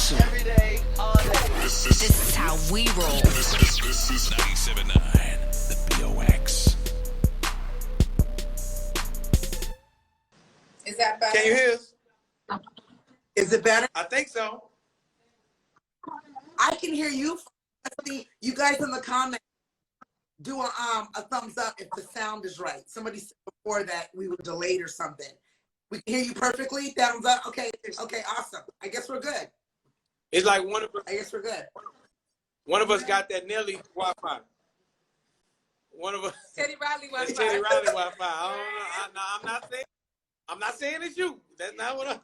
awesome. Every day, all day. This is how we roll. This is 97.9, the BOX. Is that better? Can you hear us? Is it better? I think so. I can hear you. You guys in the comments do a thumbs up if the sound is right. Somebody said before that we were delayed or something. We can hear you perfectly. Thumbs up. Okay, awesome. I guess we're good. It's like one of us. I guess we're good. One of us got that Nelly Wi-Fi. One of us. Teddy Riley Wi-Fi. Teddy Riley Wi-Fi. I don't know. I'm not saying it's you. That's not what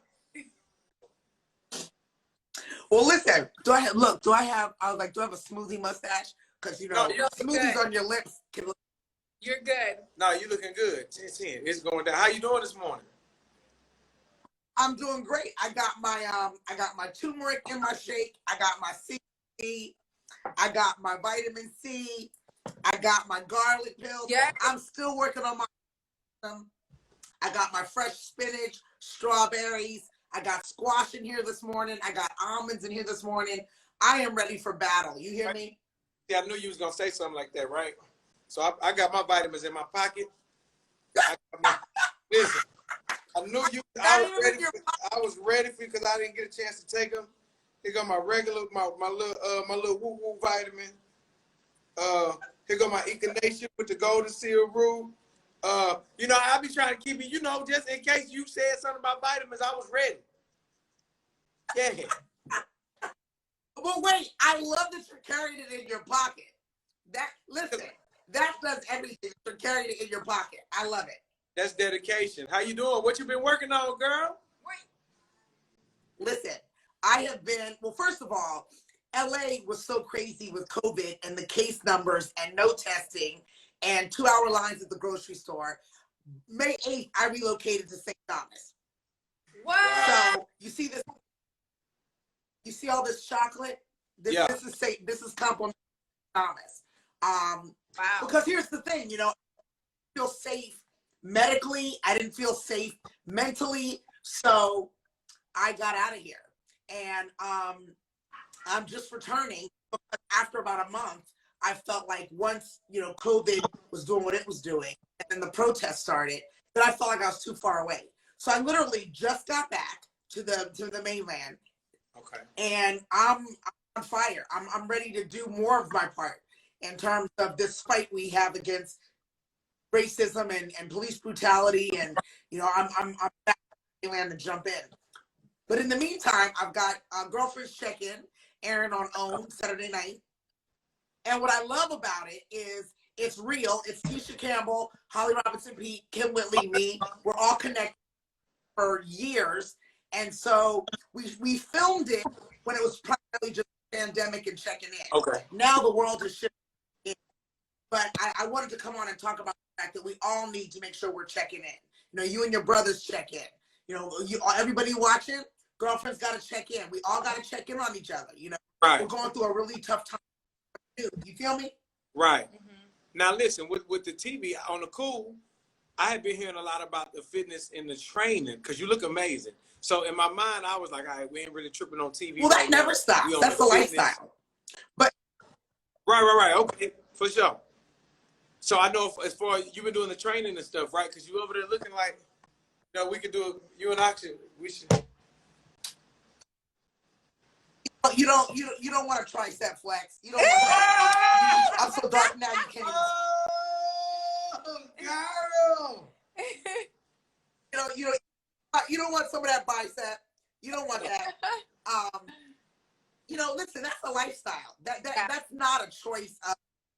Well, listen. Do I have a smoothie mustache? Because No, smoothies on your lips can look. You're good. No, you looking good. 10-10. It's going down. How you doing this morning? I'm doing great. I got my turmeric in my shake. I got my C. I got my vitamin C. I got my garlic pills. Yeah. I'm still working on my. I got my fresh spinach, strawberries. I got squash in here this morning. I got almonds in here this morning. I am ready for battle. You hear me? Yeah, I knew you was gonna say something like that, right? So I got my vitamins in my pocket. Listen, I knew you. I was ready for you because I didn't get a chance to take them. Here go my regular, my little woo woo vitamin. Here go my echinacea with the golden seal root. I'll be trying to keep it, just in case you said something about vitamins, I was ready. Yeah. But wait, I love that you're carrying it in your pocket. That does everything. You're carrying it in your pocket. I love it. That's dedication. How you doing? What you been working on, girl? Listen, I have been, well, first of all, LA was so crazy with COVID and the case numbers and no testing and 2-hour lines at the grocery store. May 8th, I relocated to St. Thomas. What? So you see this? You see all this chocolate? This is compliment Thomas. Wow. Because here's the thing, I feel safe medically. I didn't feel safe mentally, so I got out of here. And I'm just returning. After about a month, I felt like once, COVID was doing what it was doing, and then the protest started, that I felt like I was too far away. So I literally just got back to the mainland. Okay. And I'm on fire. I'm ready to do more of my part in terms of this fight we have against racism and police brutality. And, I'm back to the mainland to jump in. But in the meantime, I've got Girlfriend's Check-In airing on OWN Saturday night. And what I love about it is it's real. It's Tisha Campbell, Holly Robinson-Peete, Kym Whitley, me. We're all connected for years. And so we filmed it when it was primarily just a pandemic and checking in. Okay. Now the world is shifting. But I wanted to come on and talk about the fact that we all need to make sure we're checking in. You and your brothers check in. Everybody watching, girlfriend's got to check in. We all got to check in on each other. Right. We're going through a really tough time. You feel me? Right. Mm-hmm. Now listen, with the TV on the cool, I had been hearing a lot about the fitness and the training because you look amazing. So in my mind, I was like, all right, we ain't really tripping on TV. Well, that never stops. That's the lifestyle. But right. Okay, for sure. So I know as far as you've been doing the training and stuff, right? Because you over there looking like, we could do it. You and I we should. You don't want a tricep flex. You don't want I'm so dark now you can't even. Oh, girl. You don't want some of that bicep. You don't want that. Listen, that's a lifestyle. That's not a choice of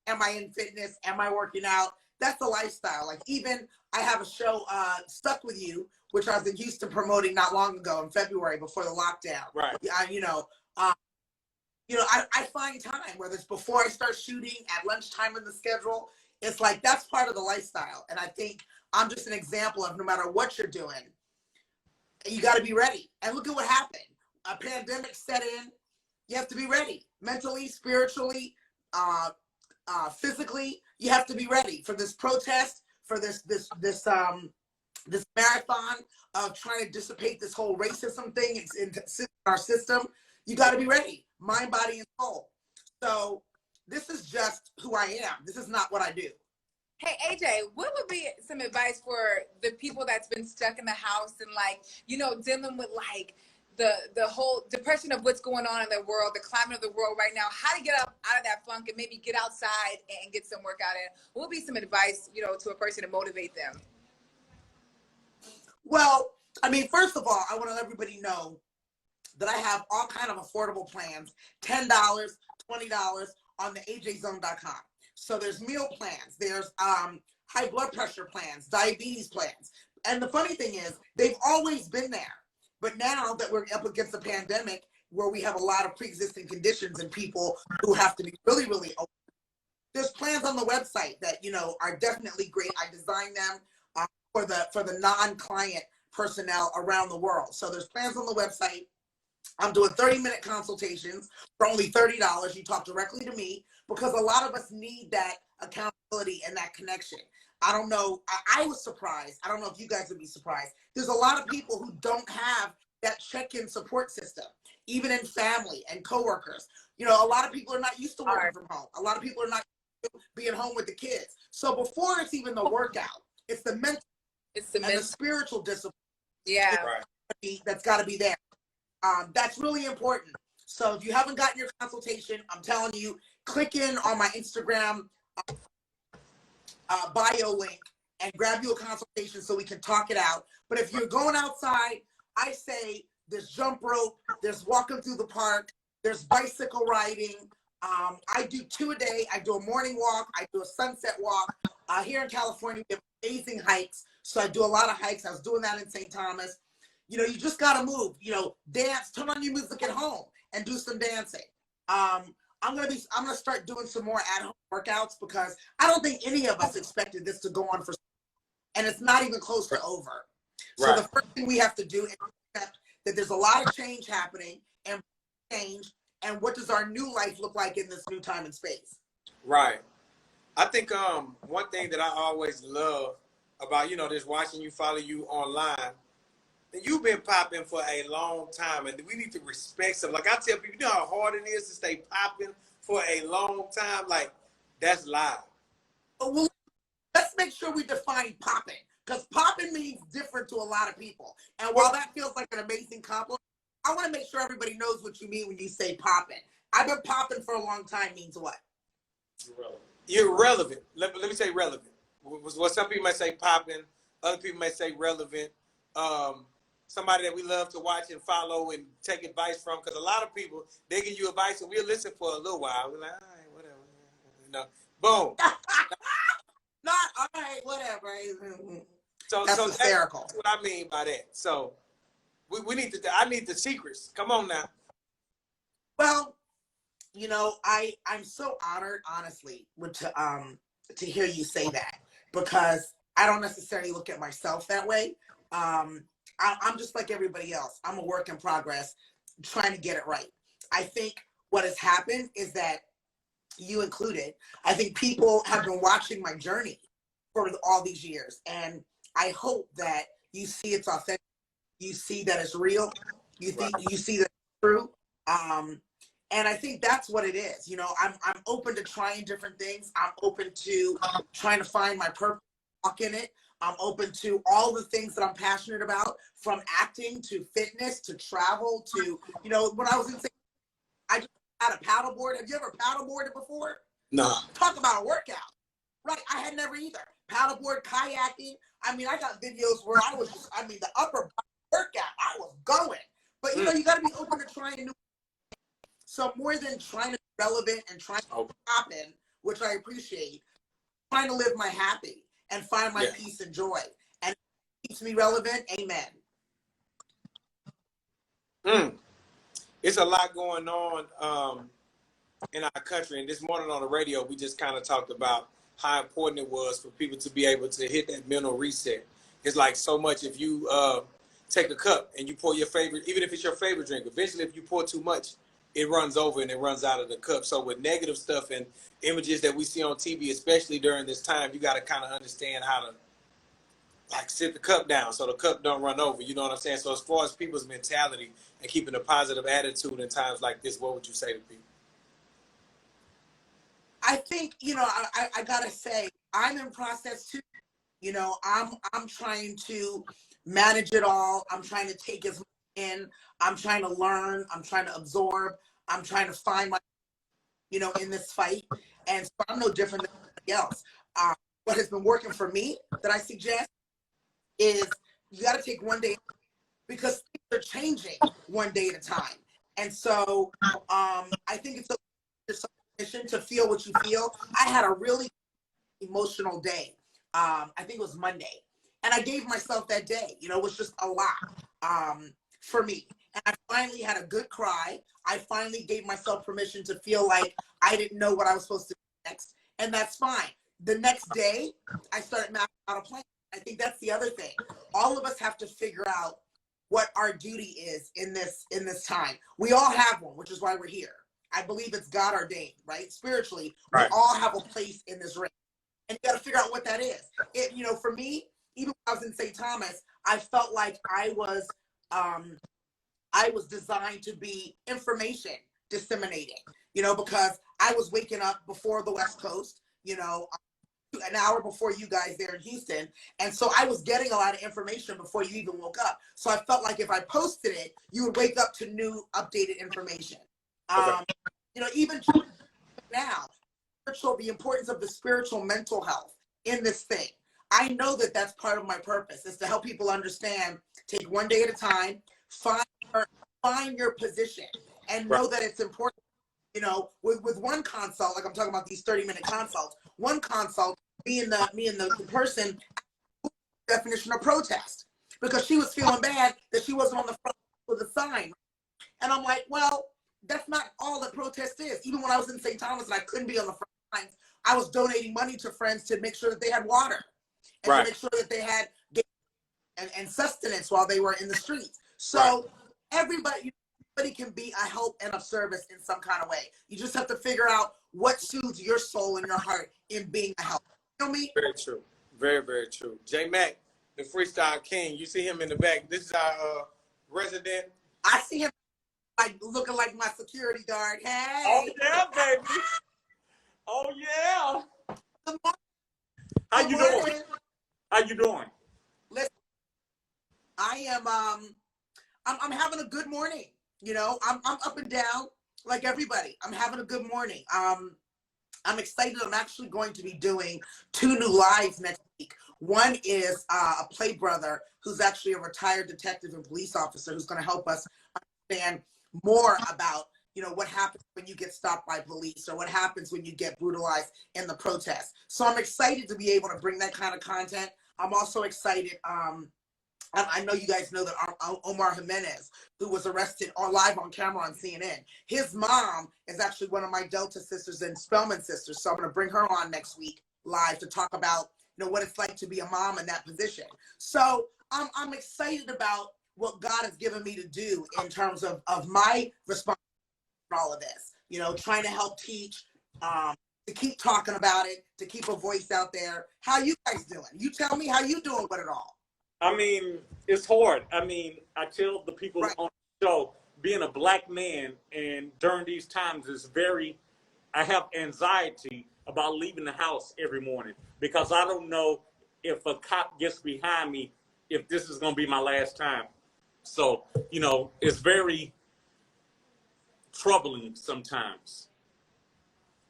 am I in fitness? Am I working out? That's a lifestyle. Like even I have a show, Stuck With You, which I was in Houston promoting not long ago in February before the lockdown. Right. I find time, whether it's before I start shooting, at lunchtime in the schedule. It's like that's part of the lifestyle. And I think I'm just an example of no matter what you're doing, you got to be ready. And look at what happened. A pandemic set in. You have to be ready mentally, spiritually, physically. You have to be ready for this protest, for this marathon of trying to dissipate this whole racism thing in our system. You got to be ready, mind, body, and soul. So this is just who I am. This is not what I do. Hey, AJ, what would be some advice for the people that's been stuck in the house and, like, you know, dealing with, like, the whole depression of what's going on in the world, the climate of the world right now, how to get up out of that funk and maybe get outside and get some workout in? What would be some advice, you know, to a person to motivate them? Well, I mean, first of all, I want to let everybody know that I have all kind of affordable plans, $10, $20 on the ajzone.com. So there's meal plans, there's high blood pressure plans, diabetes plans. And the funny thing is, they've always been there. But now that we're up against the pandemic, where we have a lot of pre-existing conditions and people who have to be really, really open, there's plans on the website that, you know, are definitely great. I designed them for the non-client personnel around the world. So there's plans on the website. I'm doing 30-minute consultations for only $30. You talk directly to me, because a lot of us need that accountability and that connection. I don't know. I was surprised. I don't know if you guys would be surprised. There's a lot of people who don't have that check-in support system, even in family and coworkers. You know, a lot of people are not used to working from home. A lot of people are not used to being home with the kids. So before it's even the workout, it's the mental, and the spiritual discipline. Yeah. That's got to be there. That's really important. So if you haven't gotten your consultation, I'm telling you, click in on my Instagram bio link and grab you a consultation so we can talk it out. But if you're going outside, I say there's jump rope, there's walking through the park, there's bicycle riding. I do 2 a day. I do a morning walk. I do a sunset walk. Here in California, we have amazing hikes. So I do a lot of hikes. I was doing that in St. Thomas. You know, you just got to move, you know, dance, turn on your music at home and do some dancing. I'm going to start doing some more at-home workouts, because I don't think any of us expected this to go on for, and it's not even close to over. So the first thing we have to do is accept that there's a lot of change happening, and what does our new life look like in this new time and space? Right. I think one thing that I always love about, you know, just watching you, follow you online, and you've been popping for a long time, and we need to respect something. Like I tell people, you know how hard it is to stay popping for a long time? Like, that's live. Well, let's make sure we define popping, because popping means different to a lot of people. And while that feels like an amazing compliment, I want to make sure everybody knows what you mean when you say popping. I've been popping for a long time means what? You're relevant. Let me say relevant. What some people might say popping, other people may say relevant. Somebody that we love to watch and follow and take advice from, because a lot of people, they give you advice and we'll listen for a little while. We're like, all right, whatever. You know, boom. Not all right, whatever. That's hysterical. That's what I mean by that. So we need to. I need the secrets. Come on now. Well, you know, I'm so honored, honestly, to hear you say that, because I don't necessarily look at myself that way. I'm just like everybody else. I'm a work in progress, trying to get it right. I think what has happened is that, you included, I think people have been watching my journey for all these years. And I hope that you see it's authentic. You see that it's real. You see that it's true. And I think that's what it is. You know, I'm open to trying different things. I'm open to trying to find my purpose, walk in it. I'm open to all the things that I'm passionate about, from acting to fitness to travel to, you know, when I was in, I just had a paddleboard. Have you ever paddleboarded before? No. Talk about a workout. Right, I had never either. Paddleboard, kayaking. I mean, I got videos where I was just, the upper workout, I was going. But, you know, you got to be open to trying new. So more than trying to be relevant and trying to pop in, which I appreciate, trying to live my happy and find my peace and joy. And it keeps me relevant. Amen. It's a lot going on in our country. And this morning on the radio, we just kind of talked about how important it was for people to be able to hit that mental reset. It's like so much. If you take a cup and you pour your favorite, even if it's your favorite drink, eventually if you pour too much, it runs over and it runs out of the cup. So with negative stuff and images that we see on TV, especially during this time, you got to kind of understand how to like sit the cup down so the cup don't run over. You know what I'm saying? So as far as people's mentality and keeping a positive attitude in times like this, what would you say to people? I think, you know, I gotta say, I'm in process too. You know, I'm trying to manage it all. I'm trying to take as much in. I'm trying to learn. I'm trying to absorb. I'm trying to find my, you know, in this fight. And so I'm no different than anybody else. What has been working for me that I suggest is you got to take one day, because things are changing one day at a time. And so I think it's a mission to feel what you feel. I had a really emotional day. I think it was Monday. And I gave myself that day. You know, it was just a lot for me. And I finally had a good cry. I finally gave myself permission to feel like I didn't know what I was supposed to do next. And that's fine. The next day, I started mapping out a plan. I think that's the other thing. All of us have to figure out what our duty is in this time. We all have one, which is why we're here. I believe it's God ordained, right? Spiritually, right. We all have a place in this race. And you got to figure out what that is. It, you know, for me, even when I was in St. Thomas, I felt like I was designed to be information disseminating, you know, because I was waking up before the West Coast, you know, an hour before you guys there in Houston. And so I was getting a lot of information before you even woke up. So I felt like if I posted it, you would wake up to new updated information. Okay. You know, even now, the importance of the spiritual mental health in this thing. I know that that's part of my purpose, is to help people understand, take one day at a time, find your position, and know that it's important. You know, with one consult, like I'm talking about these 30-minute consults, one consult, me and the person, definition of protest, because she was feeling bad that she wasn't on the front with a sign. And I'm like, well, that's not all that protest is. Even when I was in St. Thomas and I couldn't be on the front lines, I was donating money to friends to make sure that they had water and to make sure that they had and sustenance while they were in the streets. So everybody can be a help and of service in some kind of way. You just have to figure out what soothes your soul and your heart in being a help. You know me? Very true. Very, very true. J Mac, the freestyle king. You see him in the back. This is our resident. I see him like looking like my security guard. Hey. Oh yeah, baby. Oh yeah. How you doing? How you doing? Listen, I am I'm having a good morning. You know, I'm up and down like everybody. I'm having a good morning. I'm excited. I'm actually going to be doing 2 new lives next week. One is a play brother who's actually a retired detective and police officer who's going to help us understand more about, you know, what happens when you get stopped by police or what happens when you get brutalized in the protest. So I'm excited to be able to bring that kind of content. I'm also excited. I know you guys know that Omar Jimenez, who was arrested live on camera on CNN, his mom is actually one of my Delta sisters and Spelman sisters. So I'm going to bring her on next week live to talk about, you know, what it's like to be a mom in that position. So I'm excited about what God has given me to do in terms of my responsibility for all of this. You know, trying to help teach, to keep talking about it, to keep a voice out there. How you guys doing? You tell me how you doing with it all. I mean, it's hard. I mean, I tell the people on the show, being a black man and during these times is I have anxiety about leaving the house every morning because I don't know if a cop gets behind me, if this is going to be my last time. So, you know, it's very troubling sometimes.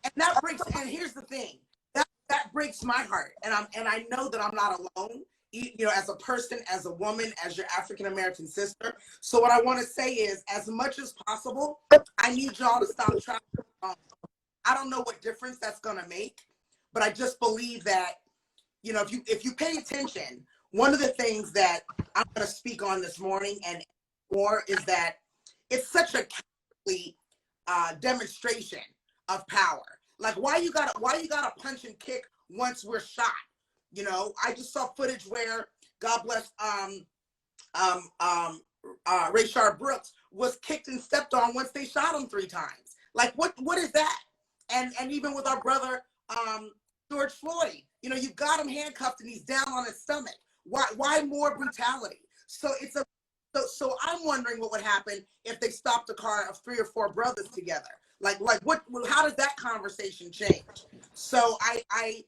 And here's the thing, that breaks my heart. And I know that I'm not alone. You know, as a person, as a woman, as your African-American sister. So what I want to say is, as much as possible, I need y'all to stop traveling. I don't know what difference that's going to make, but I just believe that, you know, if you pay attention, one of the things that I'm going to speak on this morning and more is that it's such a cowardly demonstration of power. Like, why you gotta punch and kick once we're shot? You know, I just saw footage where, God bless, Rayshard Brooks was kicked and stepped on once they shot him 3 times. Like, what is that? And even with our brother, George Floyd, you know, you've got him handcuffed and he's down on his stomach. Why more brutality? So it's a so I'm wondering what would happen if they stopped a car of 3 or 4 brothers together. Like what? How does that conversation change? So I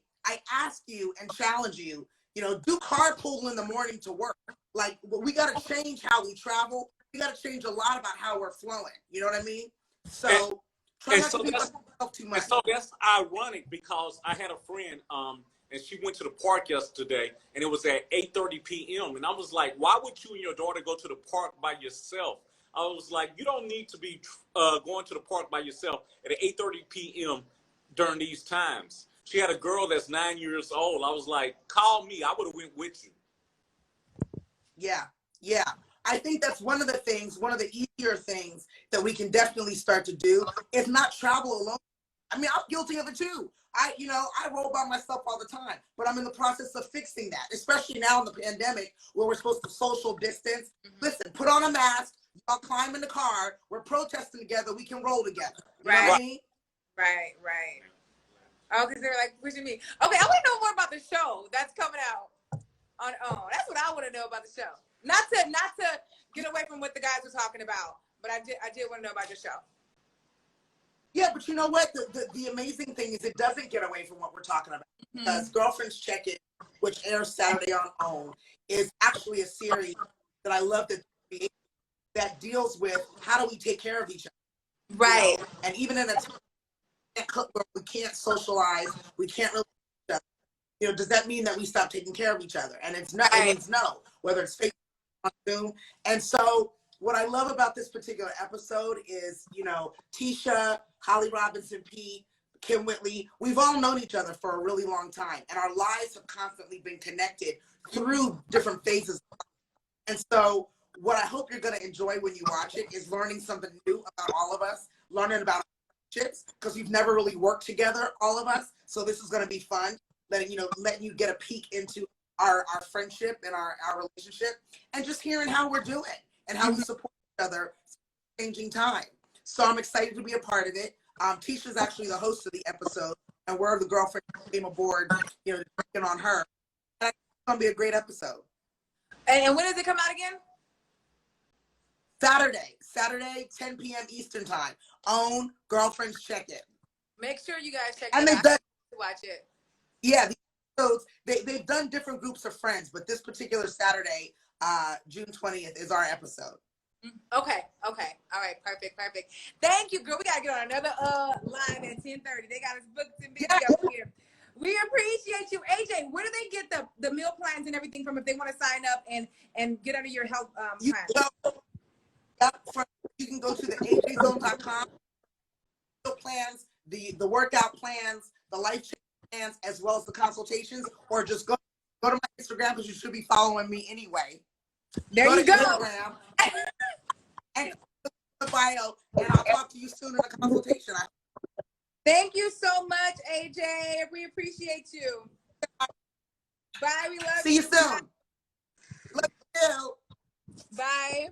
ask you and challenge you. You know, do carpool in the morning to work. Like we got to change how we travel. We got to change a lot about how we're flowing. You know what I mean? So try not to beat yourself too much. And so that's ironic because I had a friend, and she went to the park yesterday, and it was at 8:30 p.m. And I was like, why would you and your daughter go to the park by yourself? I was like, you don't need to be going to the park by yourself at 8:30 p.m. during these times. She had a girl that's 9 years old. I was like, call me. I would have went with you. Yeah. I think that's one of the easier things that we can definitely start to do is not travel alone. I mean, I'm guilty of it too. I roll by myself all the time, but I'm in the process of fixing that, especially now in the pandemic where we're supposed to social distance. Listen, put on a mask, y'all climb in the car, we're protesting together, we can roll together. You know what I mean? Right. Oh, because they're like pushing me. Okay, I want to know more about the show that's coming out on OWN. That's what I want to know about the show. Not to get away from what the guys were talking about, but I did want to know about your show. Yeah, but you know what? The amazing thing is it doesn't get away from what we're talking about. Because Girlfriends Check-In, which airs Saturday on OWN, is actually a series that I love that deals with how do we take care of each other. Right. You know? And even in a time where we can't socialize, we can't really each other. You know, does that mean that we stop taking care of each other? And it's no, it means no, whether it's Facebook on Zoom. And so what I love about this particular episode is, you know, Tisha, Holly Robinson-Peete, Kym Whitley, we've all known each other for a really long time, and our lives have constantly been connected through different phases. And so what I hope you're going to enjoy when you watch it is learning something new about all of us, learning about relationships, because we've never really worked together, all of us. So this is going to be fun, letting you get a peek into our friendship and our relationship, and just hearing how we're doing and how we support each other changing time. So I'm excited to be a part of it. Tisha's actually the host of the episode, and we're the girlfriend who came aboard, working on her. And it's going to be a great episode. And when does it come out again? Saturday, 10 p.m. Eastern time. OWN Girlfriends Check-In. Make sure you guys check and it out. Done, watch it. Yeah, the episodes, they've done different groups of friends, but this particular Saturday, June 20th, is our episode. Okay. All right. Perfect. Thank you, girl. We got to get on another line at 10:30. They got us booked and busy up here. We appreciate you. AJ, where do they get the meal plans and everything from if they want to sign up and get under your health plan? You can go to the ajzone.com. Meal plans, the workout plans, the life change plans, as well as the consultations, or just go to my Instagram because you should be following me anyway. There you go. Instagram and the bio, and I'll talk to you soon in the consultation. Thank you so much, AJ. We appreciate you. Bye. We love you. See you soon. Love you. Bye.